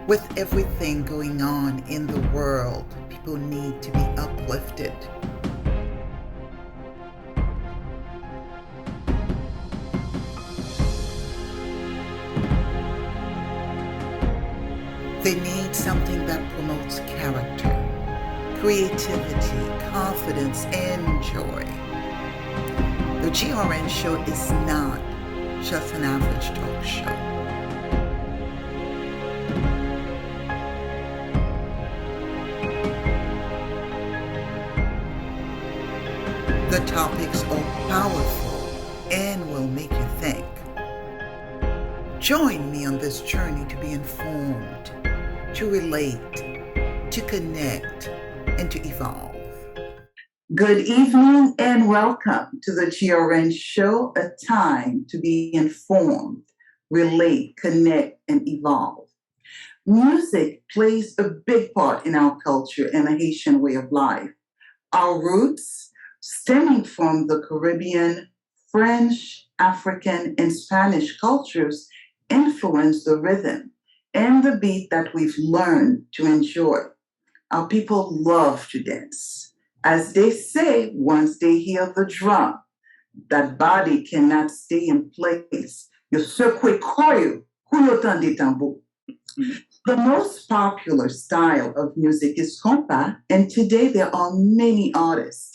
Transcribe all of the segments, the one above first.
With everything going on in the world, people need to be uplifted. They need something that promotes character, creativity, confidence, and joy. The GRN show is not just an average talk show. The topics are powerful and will make you think. Join me on this journey to be informed, to relate, to connect, and to evolve. Good evening and welcome to the GRN show, a time to be informed, relate, connect, and evolve. Music plays a big part in our culture and the Haitian way of life. Our roots, stemming from the Caribbean, French, African, and Spanish cultures, influence the rhythm and the beat that we've learned to enjoy. Our people love to dance. As they say, once they hear the drum, that body cannot stay in place. Yo sekwe koyo, kuyo tande tambo. The most popular style of music is compa, and today there are many artists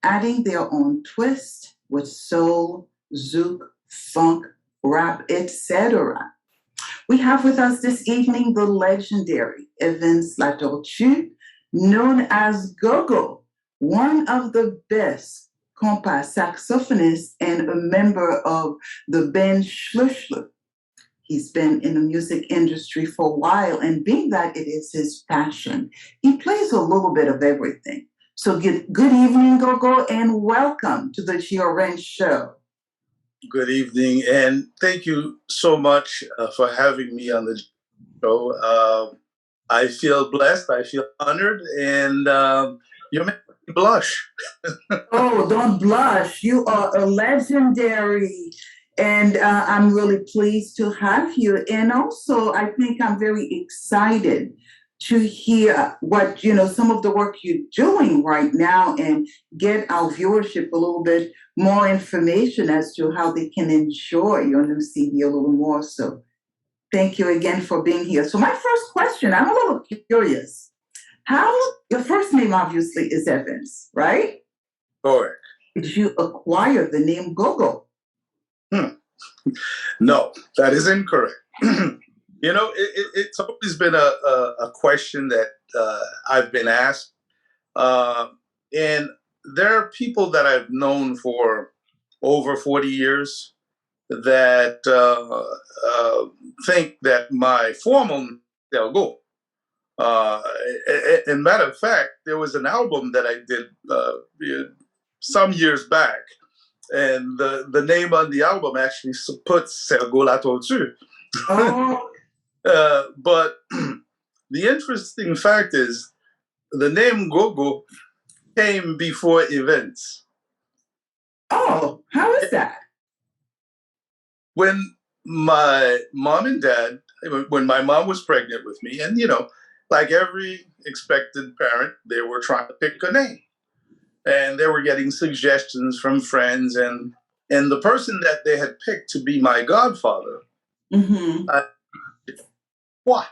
adding their own twist with soul, zouk, funk, rap, etc. We have with us this evening the legendary LaTortue, known as Gogo, one of the best compa saxophonists and a member of the band Schlussler. He's been in the music industry for a while, and being that it is his passion, he plays a little bit of everything. So good evening, Gogo, and welcome to the GRN show. Good evening, and thank you so much for having me on the show. I feel blessed, I feel honored, and you're making me blush. Oh, don't blush. You are a legendary, and I'm really pleased to have you. And also, I think I'm very excited to hear what, some of the work you're doing right now and get our viewership a little bit more information as to how they can enjoy your new CD a little more. So thank you again for being here. So my first question, I'm a little curious. Your first name obviously is Evans, right? Correct. Did you acquire the name Gogo? No, that is incorrect. It's always been a question that I've been asked. And there are people that I've known for over 40 years that think that my formal name is Gogo. And matter of fact, there was an album that I did some years back, and the name on the album actually puts LaTortue. Oh. But the interesting fact is the name Gogo came before events. Oh, how is that? When my mom and dad, when my mom was pregnant with me, and like every expected parent, they were trying to pick a name. And they were getting suggestions from friends, and the person that they had picked to be my godfather, what?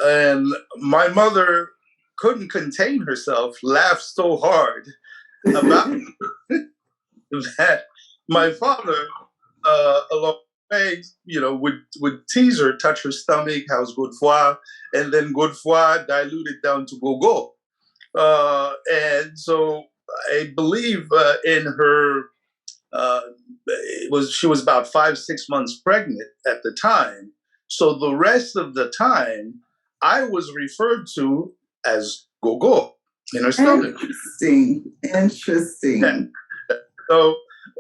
And my mother couldn't contain herself, laughed so hard about that. My father, along the way, would tease her, touch her stomach, how's Godefroy, and then Godefroy diluted down to Gogo. And so I believe in her, she was about 5-6 months pregnant at the time. So the rest of the time, I was referred to as Gogo in her stomach. Interesting. Yeah. So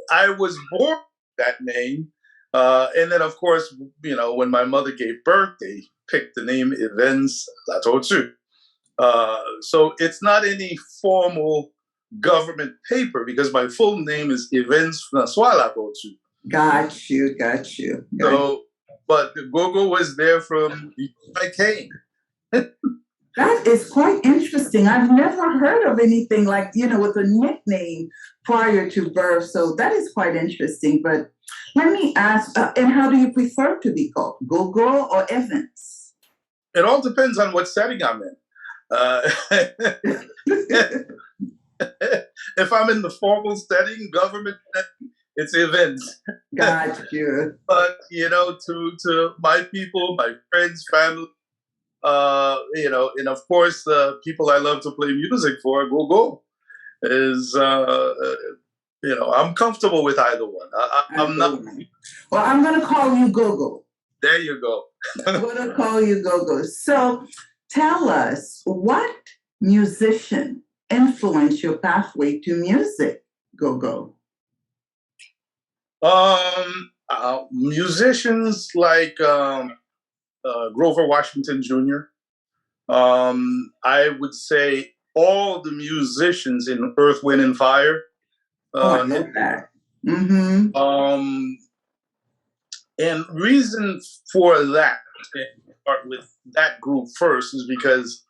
I was born with that name. And then, of course, when my mother gave birth, they picked the name Evans LaTortue. So it's not any formal government paper because my full name is Evans Francois LaTortue. Got you. So but the Gogo was there from before I came. That is quite interesting. I've never heard of anything like, with a nickname prior to birth. So that is quite interesting. But let me ask, and how do you prefer to be called? Gogo or Evans? It all depends on what setting I'm in. If I'm in the formal setting, government setting, it's Evans. Got you. But, to my people, my friends, family, and of course, the people I love to play music for, Gogo, is, I'm comfortable with either one. I'm not. Well, I'm going to call you Gogo. There you go. I'm going to call you Gogo. So tell us, what musician influenced your pathway to music, Gogo? Musicians like Grover Washington Jr. I would say all the musicians in Earth, Wind, and Fire. I love that. Mm-hmm. And reason for that, start with that group first, is because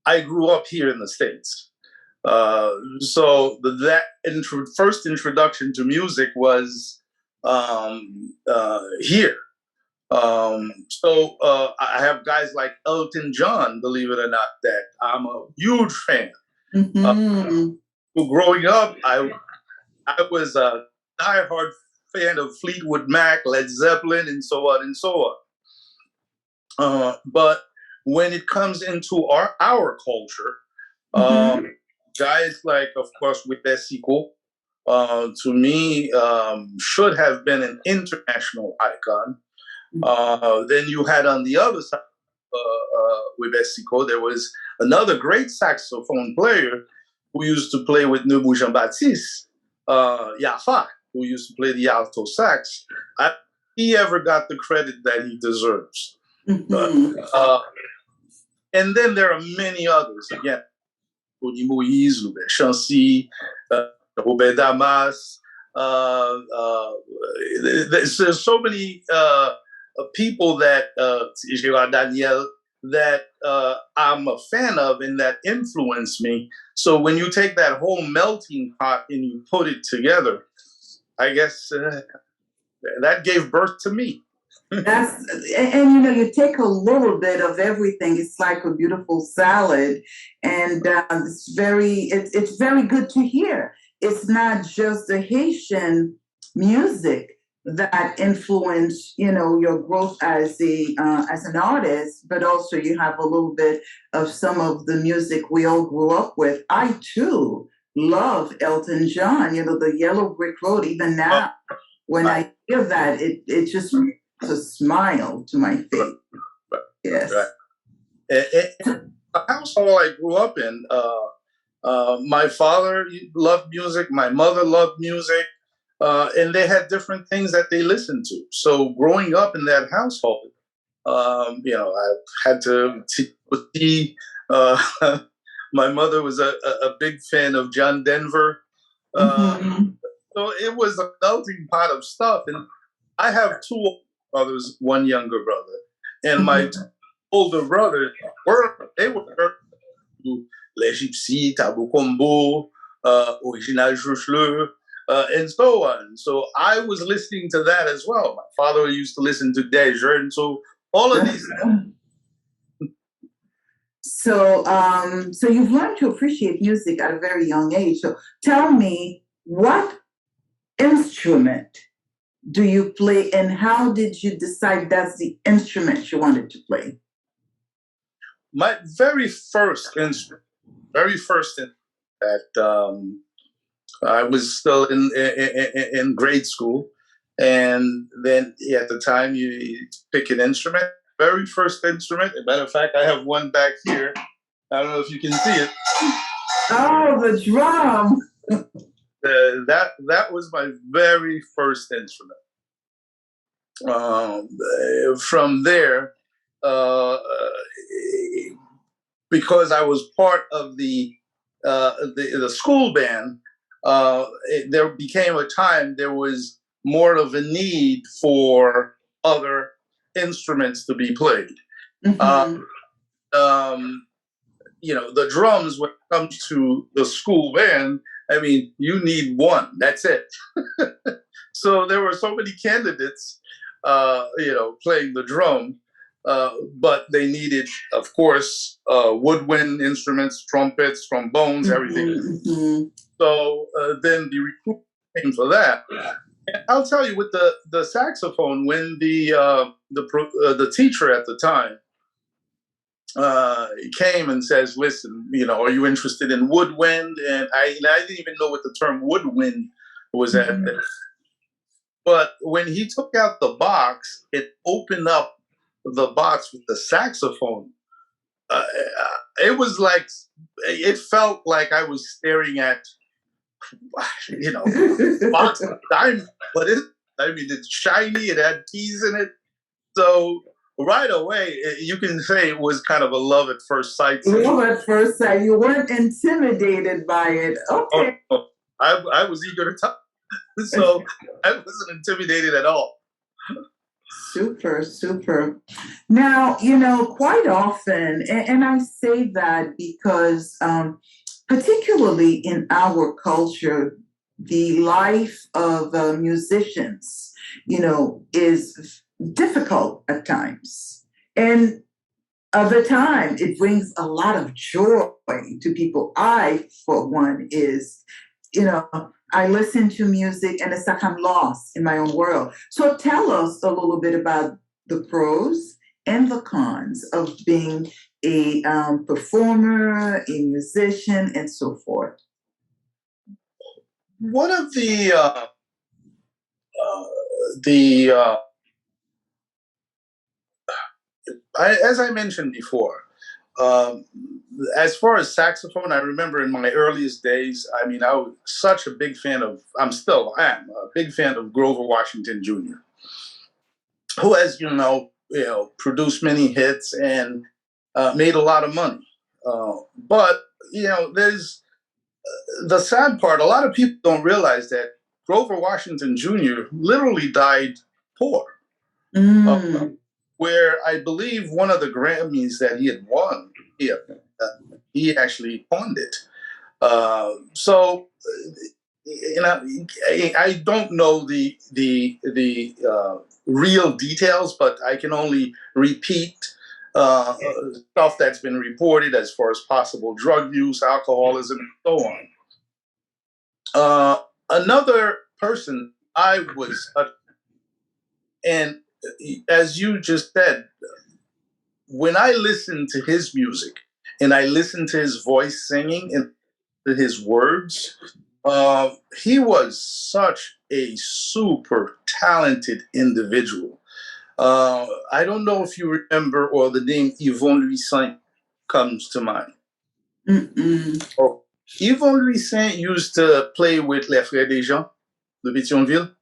I grew up here in the States. So that first introduction to music was here. So I have guys like Elton John, believe it or not, that I'm a huge fan. Mm-hmm. Growing up, I was a diehard fan of Fleetwood Mac, Led Zeppelin, and so on and so on. But when it comes into our culture, guys like, of course, with Besico, to me, should have been an international icon. Then you had on the other side with Besico, there was another great saxophone player who used to play with Nebu Jean-Baptiste, Yafa, who used to play the alto sax. He ever got the credit that he deserves. And then there are many others. Again, Tony Moïse, Louis Chancy, Robert Damas. There's so many people that, Gérard Daniel, that I'm a fan of and that influence me. So when you take that whole melting pot and you put it together, I guess that gave birth to me. And you take a little bit of everything. It's like a beautiful salad, and it's very good to hear. It's not just the Haitian music that influenced your growth as an artist, but also you have a little bit of some of the music we all grew up with. I too love Elton John. The Yellow Brick Road. Even now, when I hear that, it just a smile to my face. Yes. The household I grew up in, my father loved music, my mother loved music, and they had different things that they listened to. So growing up in that household, I had to see. My mother was a big fan of John Denver. So it was a melting pot of stuff. And I have two brothers, one younger brother, and my older brothers were to Les Gypsies, Tabou Combo, Original Jouchleux, and so on. So I was listening to that as well. My father used to listen to Deja, and so all of these. So you've learned to appreciate music at a very young age. So tell me, what instrument do you play, and how did you decide that's the instrument you wanted to play? My very first instrument that I was still in grade school, and then at the time you pick an instrument. Very first instrument. As a matter of fact, I have one back here. I don't know if you can see it. Oh, the drum. That was my very first instrument. From there, because I was part of the school band, there became a time there was more of a need for other instruments to be played. Mm-hmm. The drums, when it comes to the school band, I mean, you need one. That's it. So there were so many candidates, playing the drum, but they needed, of course, woodwind instruments, trumpets, trombones, everything. Mm-hmm. So then the recruit came for that. And I'll tell you, with the saxophone, when the teacher at the time came and says, "Listen, are you interested in woodwind?" And I didn't even know what the term woodwind was at. Mm-hmm. But when he took out the box, it opened up the box with the saxophone. It was like, it felt like I was staring at, box of diamonds. But it's shiny. It had keys in it. So right away, you can say it was kind of a love at first sight. Love at first sight. You weren't intimidated by it. Okay. Oh, I was eager to talk. So I wasn't intimidated at all. Super, super. Now, quite often, and I say that because particularly in our culture, the life of musicians, is difficult at times. And other time, it brings a lot of joy to people. I, for one, I listen to music and it's like I'm lost in my own world. So tell us a little bit about the pros and the cons of being a performer, a musician, and so forth. One of as I mentioned before, as far as saxophone, I remember in my earliest days, I mean, I was such a big fan of, I am a big fan of Grover Washington Jr., who has, produced many hits and made a lot of money. But, there's the sad part. A lot of people don't realize that Grover Washington Jr. literally died poor. Where I believe one of the Grammys that he had won, he actually pawned it. So, I don't know the real details, but I can only repeat stuff that's been reported as far as possible drug use, alcoholism, and so on. Another person and as you just said, when I listen to his music and I listen to his voice singing and to his words, he was such a super talented individual. I don't know if you remember, or the name Yvon Louis Saint comes to mind. Oh, Yvon Louis Saint used to play with Les Frères Desjans de Pétionville.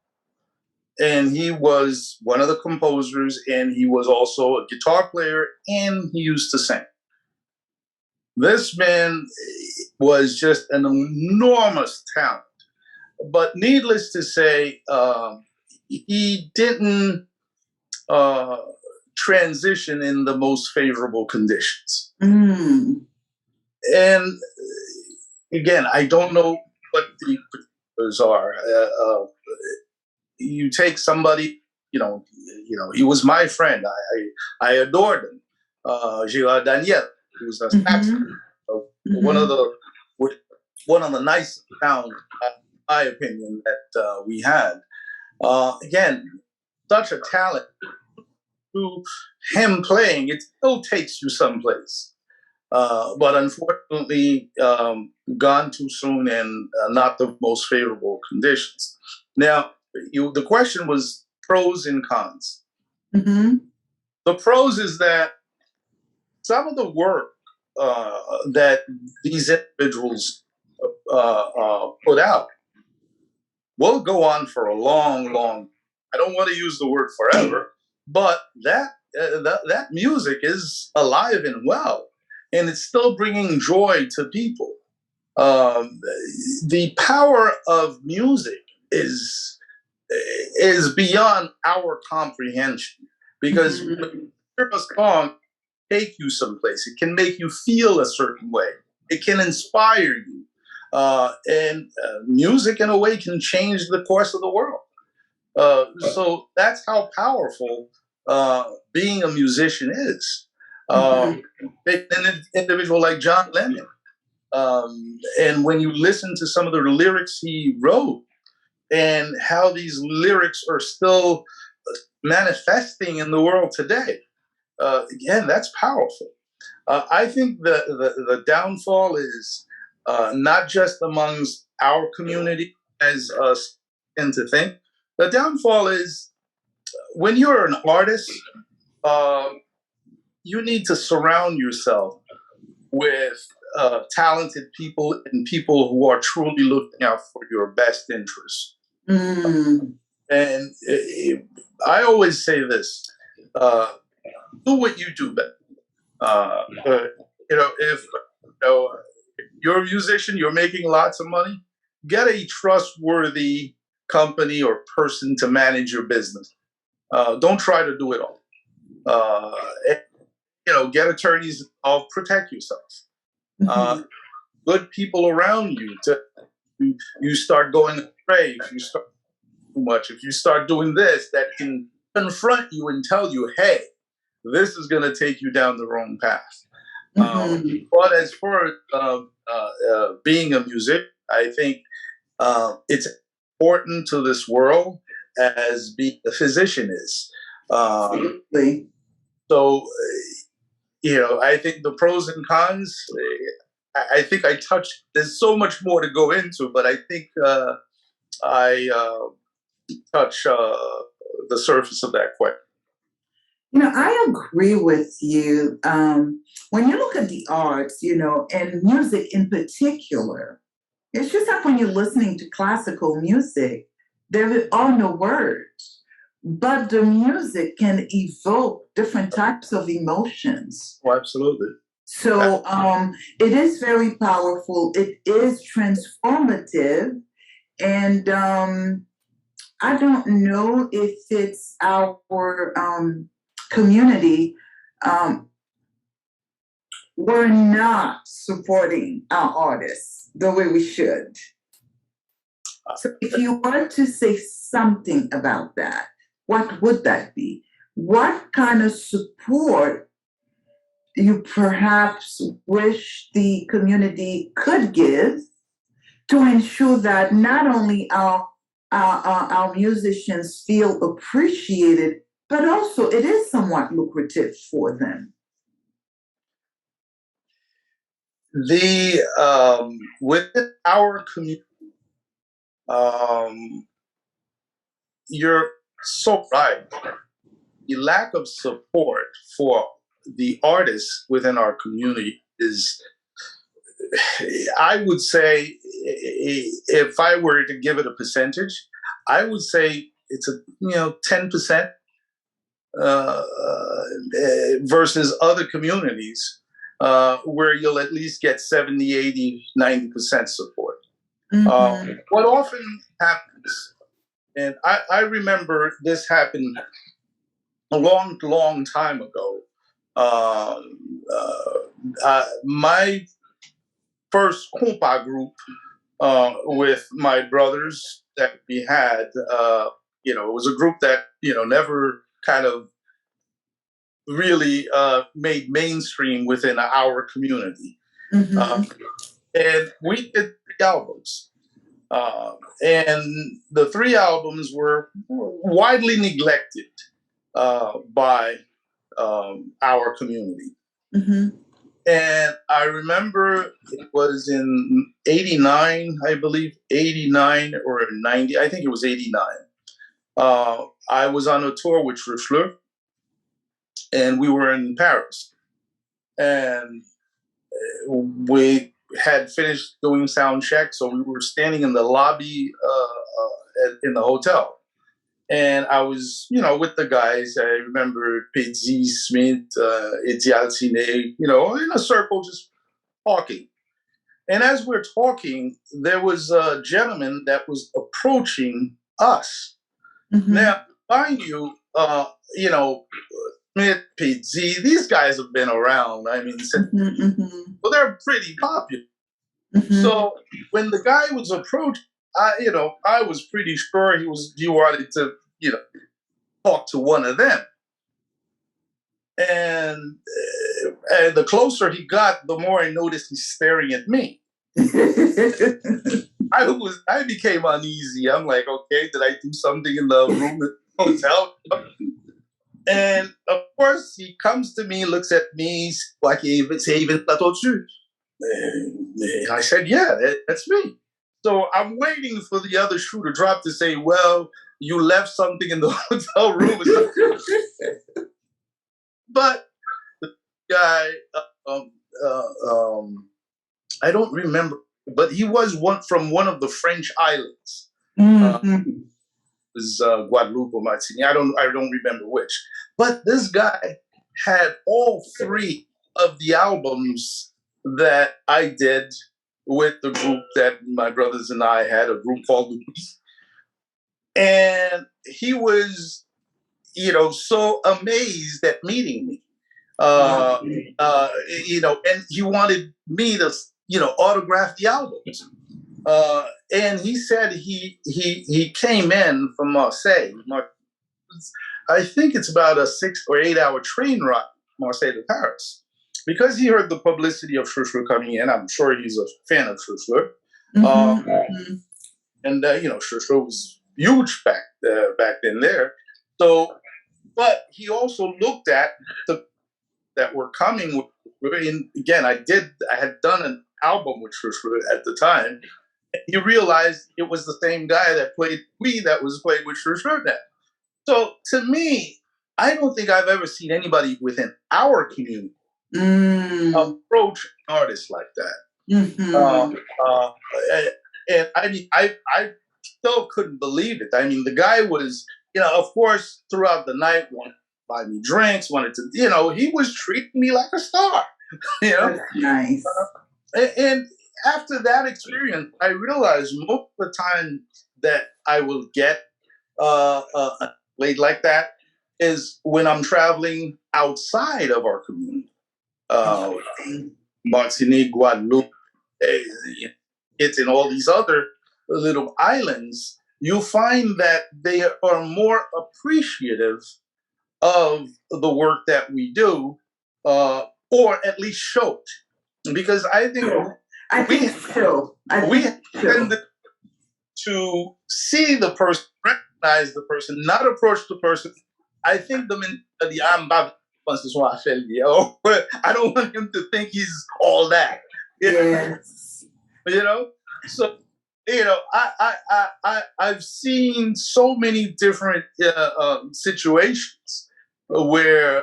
And he was one of the composers, and he was also a guitar player, and he used to sing. This man was just an enormous talent. But needless to say, he didn't transition in the most favorable conditions. And again, I don't know what the particulars are. You take somebody, he was my friend. I adored him. Gérard Daniel, who was a saxophone, one of the nicest sounds, in my opinion, that we had. Again, such a talent. To him playing, it still takes you someplace. But unfortunately, gone too soon and not the most favorable conditions. Now, the question was pros and cons. The pros is that some of the work that these individuals put out will go on for a long, long. I don't want to use the word forever, but that music is alive and well, and it's still bringing joy to people. The power of music is beyond our comprehension. because when you hear a song, take you someplace. It can make you feel a certain way. It can inspire you. And music, in a way, can change the course of the world. So that's how powerful being a musician is. An individual like John Lennon. And when you listen to some of the lyrics he wrote and how these lyrics are still manifesting in the world today, again, that's powerful. I think the downfall is not just amongst our community, as us tend to think. The downfall is when you're an artist, you need to surround yourself with talented people and people who are truly looking out for your best interests. And I always say this: do what you do best. If you're a musician, you're making lots of money, get a trustworthy company or person to manage your business. Don't try to do it all. Get attorneys. Protect yourself. Good people around you. You start going astray. If you start too much, if you start doing this, that can confront you and tell you, "Hey, this is going to take you down the wrong path." But as far as being a musician, I think it's important to this world as being a physician is. So, I think the pros and cons, I think I touched, there's so much more to go into, but I think I touch the surface of that question. I agree with you. When you look at the arts, and music in particular, it's just like when you're listening to classical music, there are no words, but the music can evoke different types of emotions. Oh, absolutely. So it is very powerful. It is transformative. And I don't know if it's our community, we're not supporting our artists the way we should. So if you were to say something about that, what would that be? What kind of support you perhaps wish the community could give to ensure that not only our musicians feel appreciated, but also it is somewhat lucrative for them? Within our community, you're so right. The lack of support for the artists within our community is, I would say, if I were to give it a percentage, I would say it's 10% versus other communities where you'll at least get 70, 80, 90% support. What often happens, and I remember this happened a long, long time ago. My first compa group with my brothers that we had, it was a group that, never kind of really made mainstream within our community. And we did 3 albums. And the 3 albums were widely neglected by our community. And I remember it was in 89, I believe, 89 or 90. I think it was 89. I was on a tour with LaTortue, and we were in Paris. And we had finished doing sound check, so we were standing in the lobby in the hotel. And I was, with the guys. I remember Pizzi, Smith, Etialcine, in a circle, just talking. And as we're talking, there was a gentleman that was approaching us. Now, mind you, you know, Smith, Pete Z, these guys have been around. I mean, well, they're pretty popular. So when the guy was approached, I was pretty sure he wanted to, talk to one of them. And the closer he got, the more I noticed he's staring at me. I became uneasy. I'm like, okay, did I do something in the room at the hotel? And of course, he comes to me, looks at me, like c'est even LaTortue. And I said, yeah, that's me. So I'm waiting for the other shoe to drop to say, well, you left something in the hotel room. But the guy, I don't remember, but he was from one of the French islands. It was Guadeloupe or Martinique. I don't remember which. But this guy had all three of the albums that I did with the group that my brothers and I had, a group called Louis. And he was, so amazed at meeting me. And he wanted me to, autograph the albums. And he said he came in from Marseille. I think it's about a 6 or 8 hour train ride, Marseille to Paris, because he heard the publicity of Chouchou coming in. I'm sure he's a fan of Chouchou. And Chouchou was huge back then there. So, but he also looked at that were coming. And again, I had done an album with Chouchou at the time. He realized it was the same guy that played that was played with Chouchou now. So to me, I don't think I've ever seen anybody within our community approach an artist like that. And I mean, I still couldn't believe it. I mean, the guy was, of course, throughout the night, wanted to buy me drinks, wanted to, he was treating me like a star. That's nice. And after that experience, I realized most of the time that I will get laid like that is when I'm traveling outside of our community. Martinique, Guadeloupe, it's in all these other little islands, you find that they are more appreciative of the work that we do, or at least show it. Because I think we tend to see the person, recognize the person, not approach the person. I think the mentality, I don't want him to think he's all that. Yes. So I've seen so many different situations where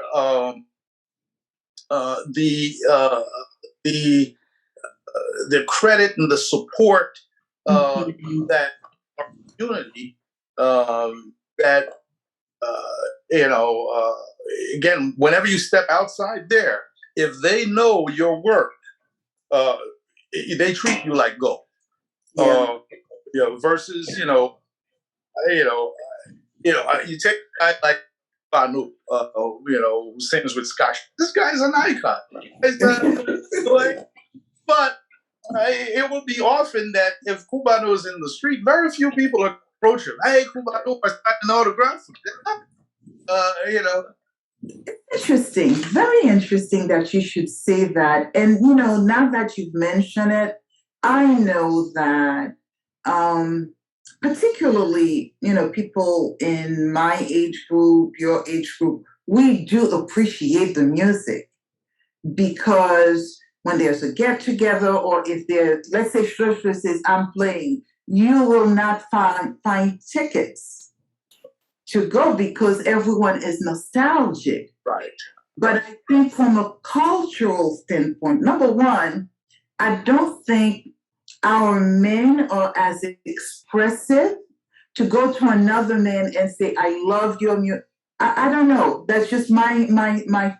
the credit and the support that our community that again, whenever you step outside there, if they know your work, they treat you like gold. Versus you take a guy like Banu, who sings with Scotch. This guy's an icon. But it will be often that if Cubano is in the street, very few people approach him. Hey, Cubano, I signed an autograph. Interesting. Very interesting that you should say that. And, now that you've mentioned it, I know that particularly, people in my age group, your age group, we do appreciate the music, because when there's a get together, or if there's, let's say Shusha says, I'm playing, you will not find tickets to go because everyone is nostalgic. Right. But I think from a cultural standpoint, number one, I don't think our men are as expressive to go to another man and say, I love your music. I don't know. That's just my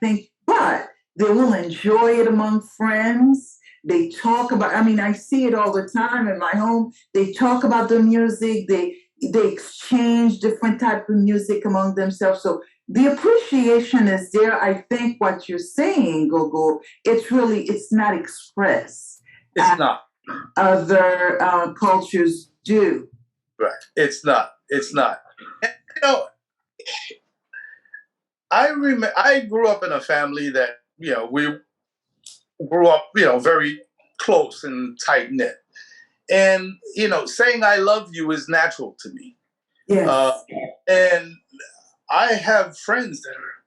thing. But they will enjoy it among friends. They talk about, I see it all the time in my home. They talk about the music. they exchange different type of music among themselves. So the appreciation is there. I think what you're saying, Gogo, it's not expressed. It's not. Other cultures do. Right. It's not. It's not. And, you know, I grew up in a family that, we grew up, very close and tight knit. And, saying I love you is natural to me. Yes. And I have friends that are,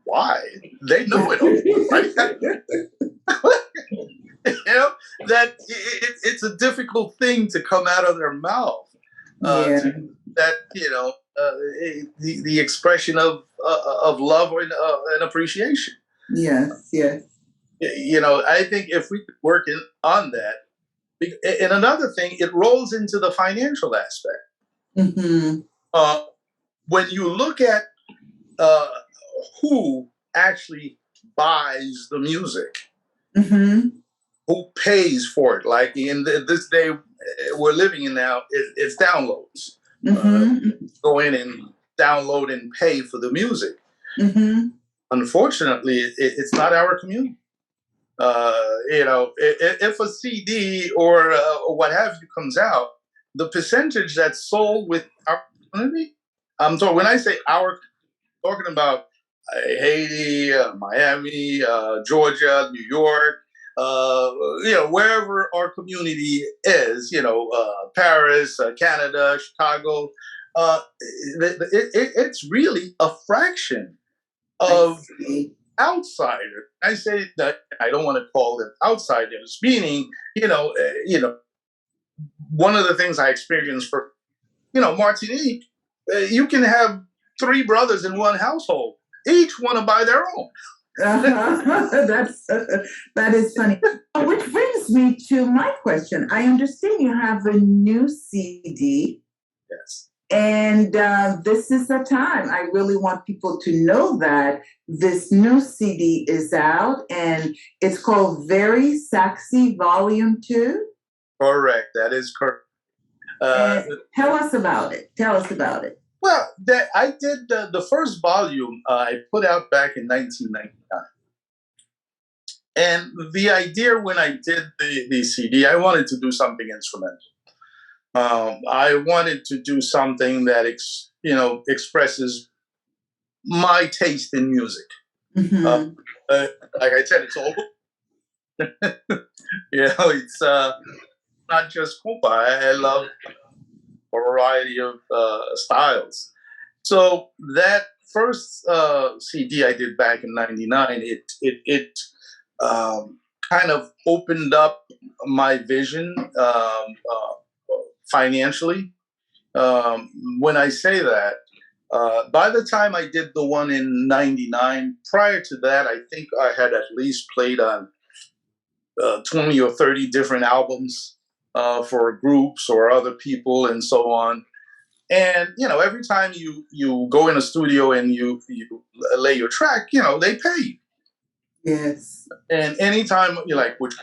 why? They know it, right? That it's a difficult thing to come out of their mouth. Yeah. That, the expression of love and appreciation. Yes, yes. I think if we could work on that, and another thing, it rolls into the financial aspect. Mm-hmm. When you look at who actually buys the music, mm-hmm. who pays for it, like in this day we're living in now, it's downloads. Mm-hmm. Go in and download and pay for the music. Mm-hmm. Unfortunately, it's not our community. If a CD or what have you comes out, the percentage that's sold with our community, when I say our, I'm talking about Haiti, Miami, Georgia, New York, wherever our community is, Paris, Canada, Chicago, it's really a fraction of outsider. I say that I don't want to call them outsiders, meaning, one of the things I experienced for, Martinique, you can have 3 brothers in one household. Each want to buy their own. That is funny. Which brings me to my question. I understand you have a new CD. Yes. And this is the time. I really want people to know that this new CD is out, and it's called Very Sexy Volume 2. Correct. That is correct. Tell us about it. Tell us about it. Well, I did the first volume I put out back in 1999. And the idea when I did the CD, I wanted to do something instrumental. I wanted to do something that expresses my taste in music. Mm-hmm. Like I said, it's all it's not just compa. I love a variety of styles. So that first CD I did back in '99, it kind of opened up my vision financially. When I say that, by the time I did the one in '99, prior to that, I think I had at least played on 20 or 30 different albums for groups or other people and so on. And, every time you go in a studio and you lay your track, they pay you. Yes. And anytime with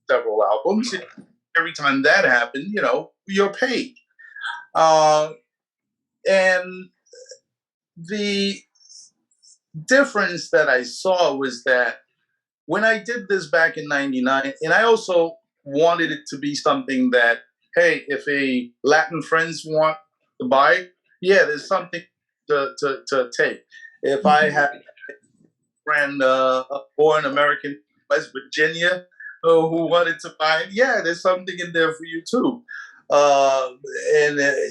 several albums, every time that happened, you're paid. And the difference that I saw was that when I did this back in '99, and I also wanted it to be something that, hey, if a Latin friends want to buy it, yeah, there's something to take. If I had a friend, born American, West Virginia, who wanted to buy it, yeah, there's something in there for you too.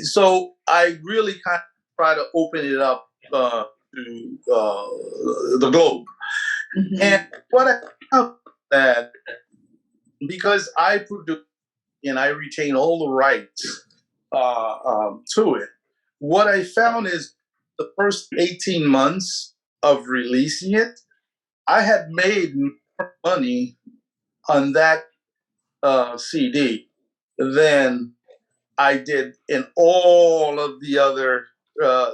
So I really kind of try to open it up to the globe. Mm-hmm. And what I found that because I produce and I retain all the rights to it, what I found is the first 18 months of releasing it, I had made more money on that CD than I did in all of the other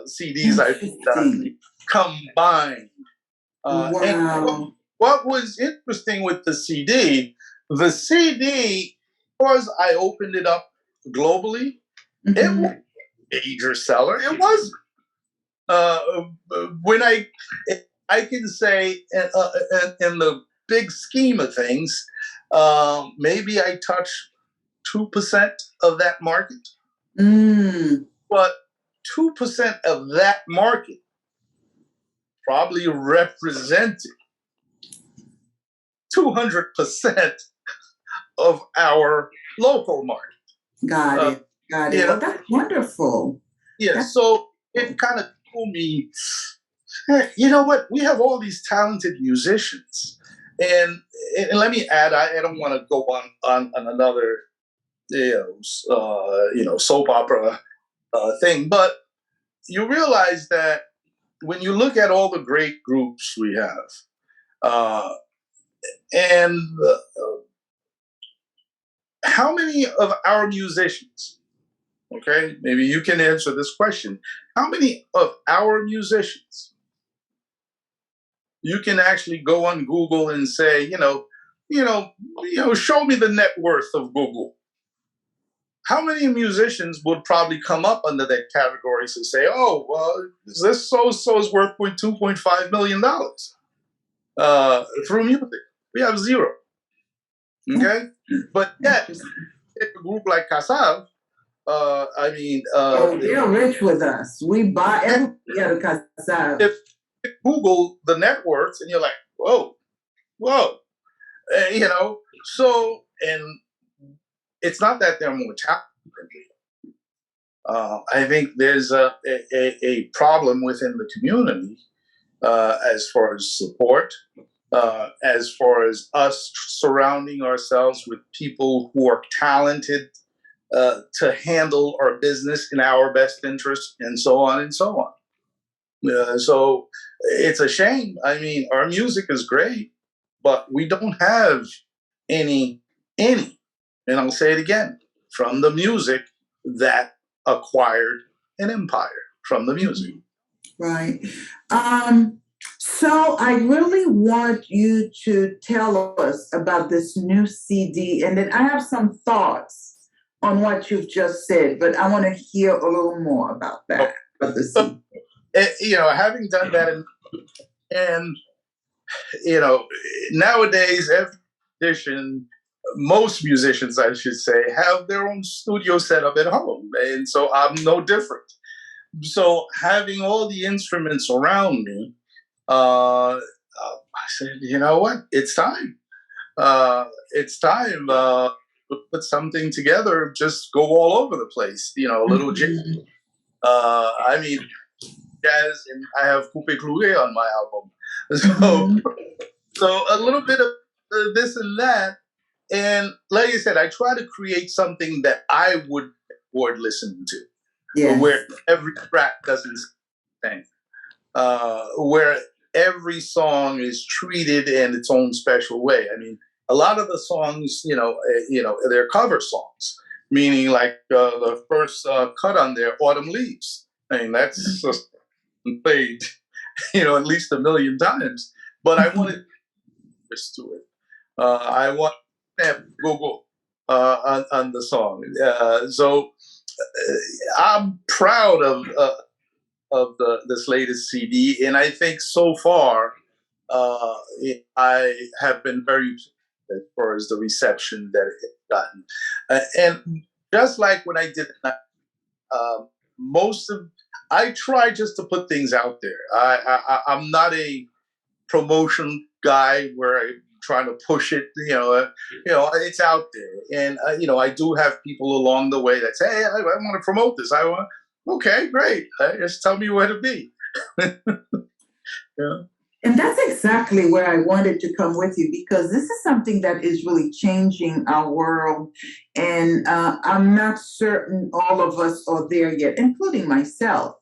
CDs I've done combined. Wow. And what was interesting with the CD, because I opened it up globally, It was a major seller. It wasn't. When I can say in the big scheme of things, maybe I touch 2% of that market. But 2% of that market probably represented 200% of our local market. Got it. Well, that's wonderful. Yeah, so it kind of told me, hey, you know what? We have all these talented musicians. And let me add, I don't want to go on another soap opera thing, but you realize that when you look at all the great groups we have, and how many of our musicians, okay, maybe you can answer this question, how many of our musicians you can actually go on Google and say, show me the net worth of Google? How many musicians would probably come up under that category to say, oh, well, this so-so is worth $2.5 million through music? We have zero. Okay? But yet, if a group like Kasav, they're rich with us. We buy everything out of Kasav. If you Google the net worth and you're like, whoa. So, and it's not that they're more talented. I think there's a problem within the community as far as support, as far as us surrounding ourselves with people who are talented to handle our business in our best interest, and so on and so on. So it's a shame. I mean, our music is great, but we don't have any, and I'll say it again, from the music that acquired an empire from the music. Right. So I really want you to tell us about this new CD, and then I have some thoughts on what you've just said, but I want to hear a little more about that. About the CD. Having done that, and nowadays every musician, most musicians, I should say, have their own studio set up at home, and so I'm no different. So having all the instruments around me, I said, you know what? It's time. It's time to put something together. Just go all over the place. A little jazz. Jazz, and I have Coupe Cloué on my album. So a little bit of this and that. And like I said, I try to create something that I would board listening to. Yes. Where every track doesn't sing. Where every song is treated in its own special way. I mean, a lot of the songs, they're cover songs, meaning like the first cut on there, Autumn Leaves. I mean, that's just played, at least 1 million times. But I wanted this to it. I want to have Gogo on the song. So I'm proud of this latest CD, and I think so far I have been very as far as the reception that it's gotten. And just like when I did I try just to put things out there. I'm not a promotion guy where I'm trying to push it. It's out there, and I do have people along the way that say, "Hey, I want to promote this. I want." Okay, great. Just tell me where to be. Yeah. And that's exactly where I wanted to come with you, because this is something that is really changing our world. And I'm not certain all of us are there yet, including myself.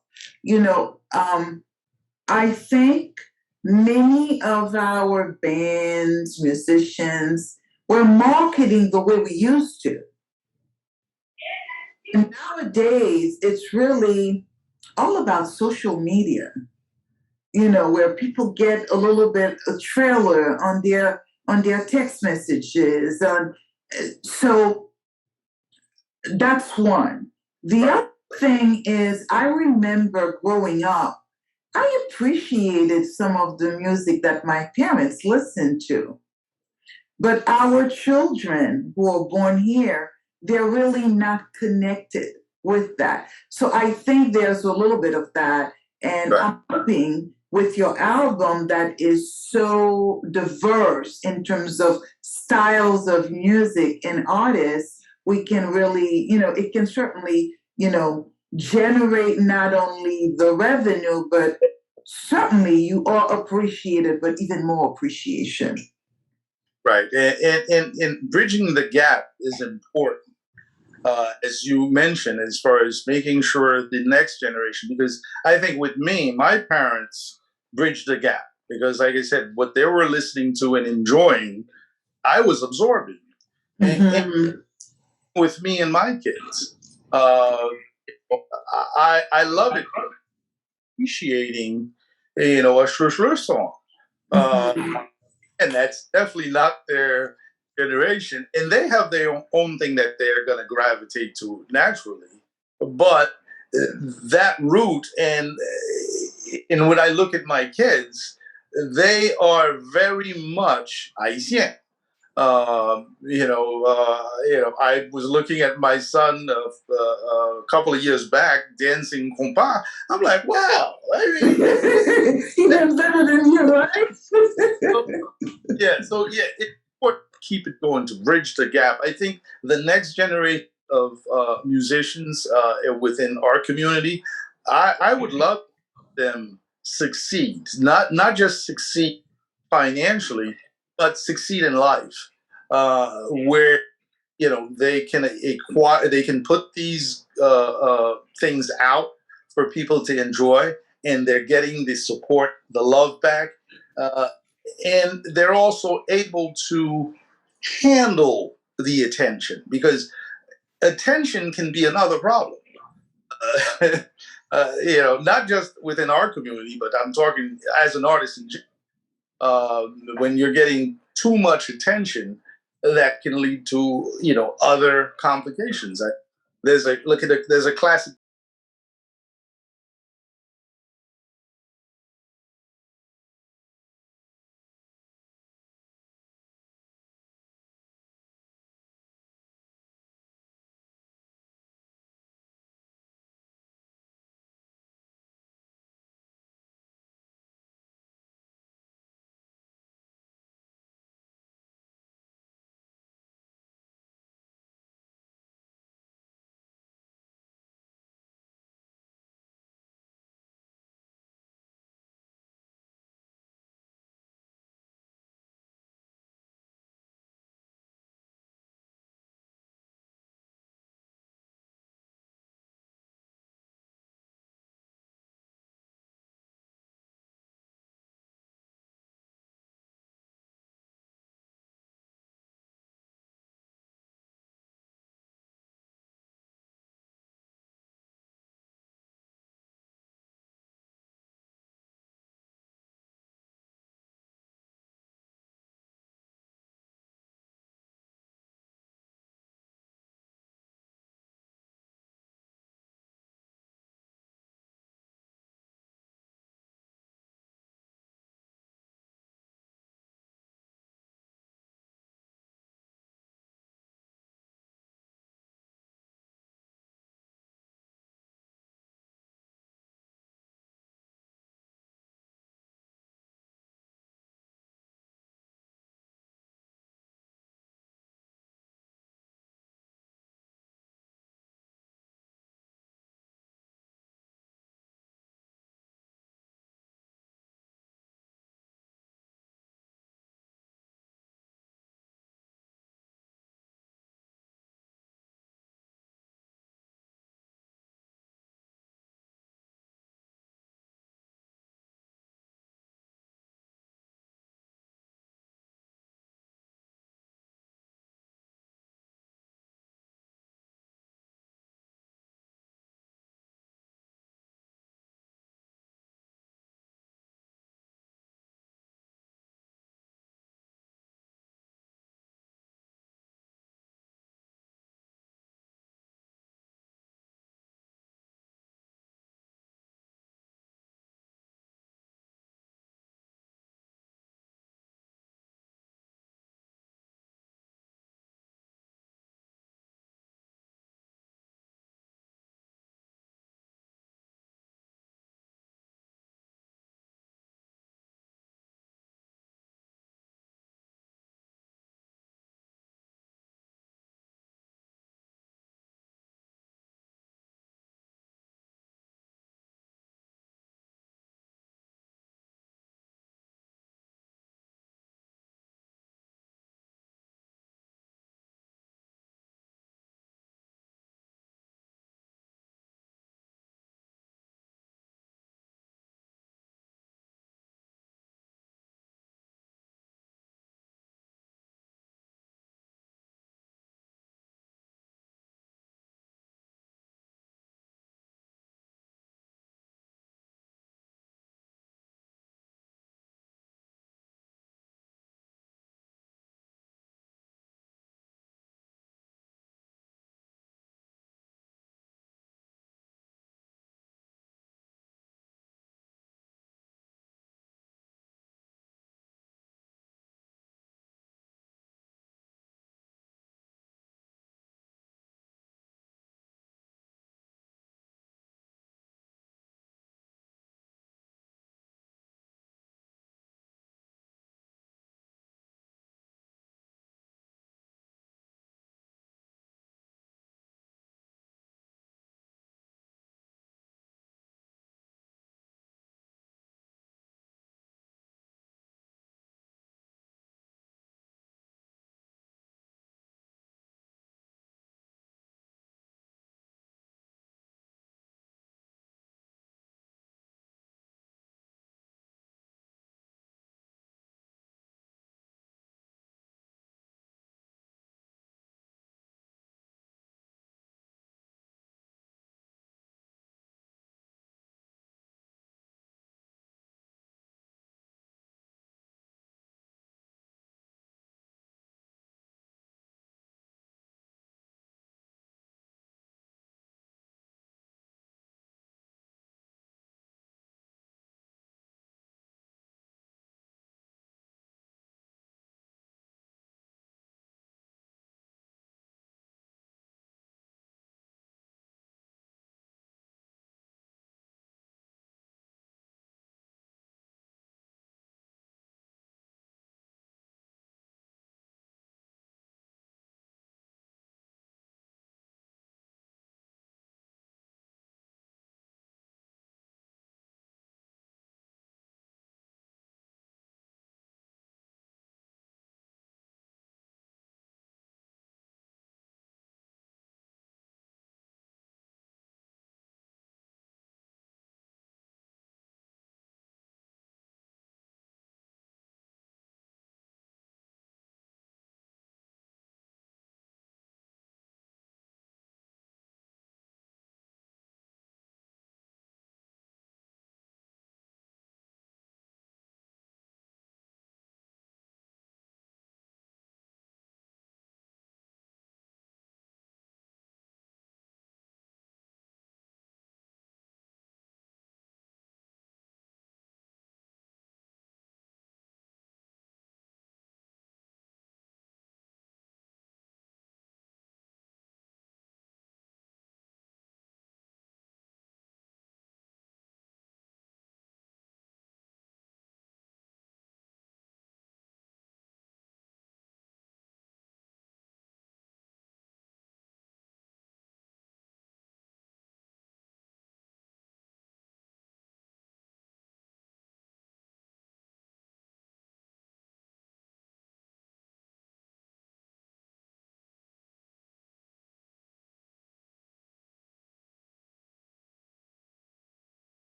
I think many of our bands, musicians, we're marketing the way we used to. And nowadays, it's really all about social media, where people get a little bit a trailer on their text messages. So that's one. The other thing is, I remember growing up, I appreciated some of the music that my parents listened to. But our children who are born here, they're really not connected with that. So I think there's a little bit of that. And Right. I'm hoping with your album that is so diverse in terms of styles of music and artists, we can really, it can certainly, generate not only the revenue, but certainly you are appreciated, but even more appreciation. Right. And bridging the gap is important, as you mentioned, as far as making sure the next generation, because I think with me, my parents bridged the gap because, like I said, what they were listening to and enjoying, I was absorbing. And with me and my kids, I love it, appreciating, a shrew song. And that's definitely not their generation. And they have their own thing that they're going to gravitate to naturally. But that root, and when I look at my kids, they are very much Haitian. I was looking at my son a couple of years back dancing compas. I'm like, wow, I mean, he knows better than you, right? so it's important to keep it going to bridge the gap. I think the next generation of musicians within our community, I would love them succeed, not just succeed financially, but succeed in life, where they can put these things out for people to enjoy, and they're getting the support, the love back, uh, and they're also able to handle the attention, because attention can be another problem. Not just within our community, but I'm talking as an artist in general. When you're getting too much attention, that can lead to other complications. There's a classic